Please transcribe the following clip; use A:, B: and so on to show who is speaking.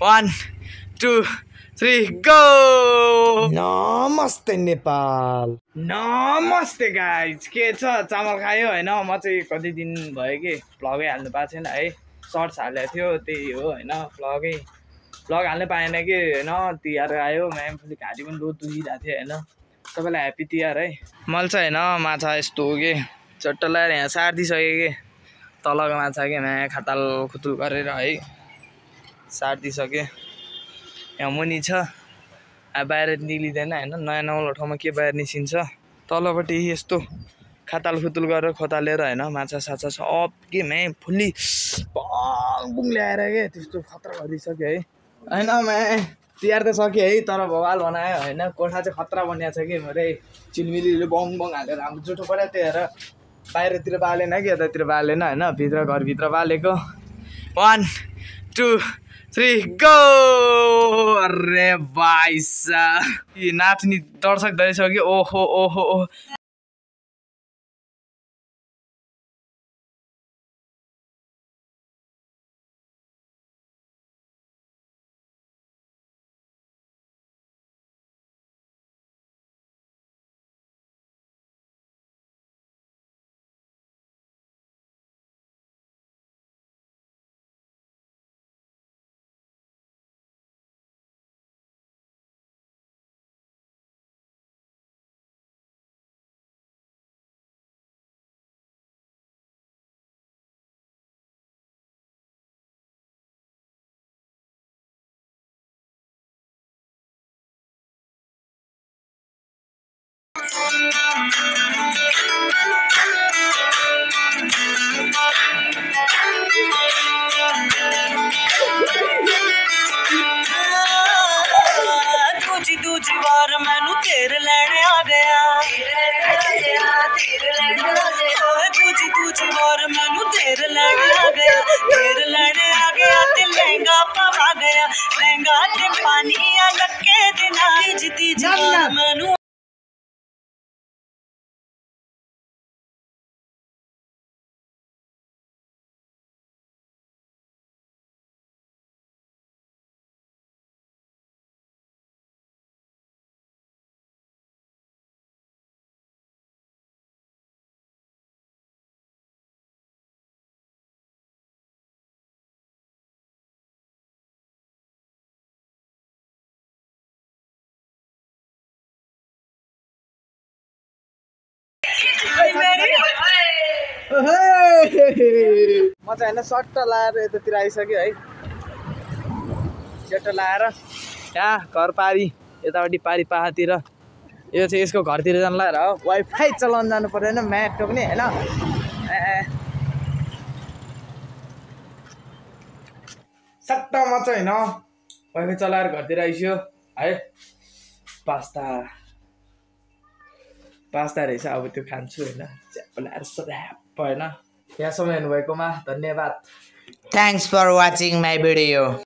A: 1 2 3 go.
B: नमस्ते नेपाल।
A: नमस्ते guys, के छ? चामल खायो होइन? म चाहिँ कति दिन भयो कि भ्लगै हाल्नु पाएको छैन है। सर्ट्स हालेको थियो, त्यही हो होइन। भ्लग हाल्नु पाएन कि होइन। तिहार आयो, म्यामफुली घाँटी पनि बहुत दुखिरहेको थियो होइन। सबैलाई ह्याप्पी तिहार है। मैले चाहिँ होइन माछा यस्तो हो कि चट्ट लगाएर यहाँ सारिदिइसकेँ कि तलको माछा कि यहाँ खताल खुतुल गरेर है सारिदिइसकेँ। यहाँ मुनि छ, बाहिर निक्लिँदैन होइन। नयाँ नौलो ठाउँमा के बाहिर निस्किन्छ। तलपट्टि यस्तो खताल खुतुल गरेर खोतालेर होइन माछा साछा सब के म्या फुल्ली बुङ ल्याएर के त्यस्तो खतरा गरिसक्यो है होइन। म्या तिहार त सक्यो है, तर भवाल बनायो होइन। कोठा चाहिँ खतरा बनिएको छ कि मेरै चिलमिलीले बङ बङ हालेर हाम्रो जुठो पऱ्यो। त्यही भएर बाहिरतिर बालेन कि यतातिर बालेन होइन। भित्र घरभित्र बालेको। 1 2 3 गो। अरे भाइ साहब नाच्ने दर्शक धरिसक्यो। ओहो ओहो ओहो। दूजी बार मैनू तेर लैने आ गया। दूजी बार मैनू तेर लैने आ गया। तेर लैने आ गया ते लहंगा पवा गया। लहंगा ते पानी लक्के दिना। तीजी बार मैनू म चाहिँ होइन सट्ट लाएर यतातिर आइसक्यो है। सेट्ट लाएर यहाँ घर पारी यतापट्टि पारी पाहातिर यो चाहिँ यसको घरतिर जानु लगाएर हो। वाइफाई चलाउनु जानु पर्दैन, म्याट टोक्ने होइन। सट्ट म चाहिँ होइन वाइफाई चलाएर घरतिर आइसक्यो है। पास्ता रहेछ, अब त्यो खान्छु होइन। च्याप ल्याएर सऱ्याप होइन। यहाँसम्म हेर्नुभएकोमा धन्यवाद।
B: Thanks for watching my video.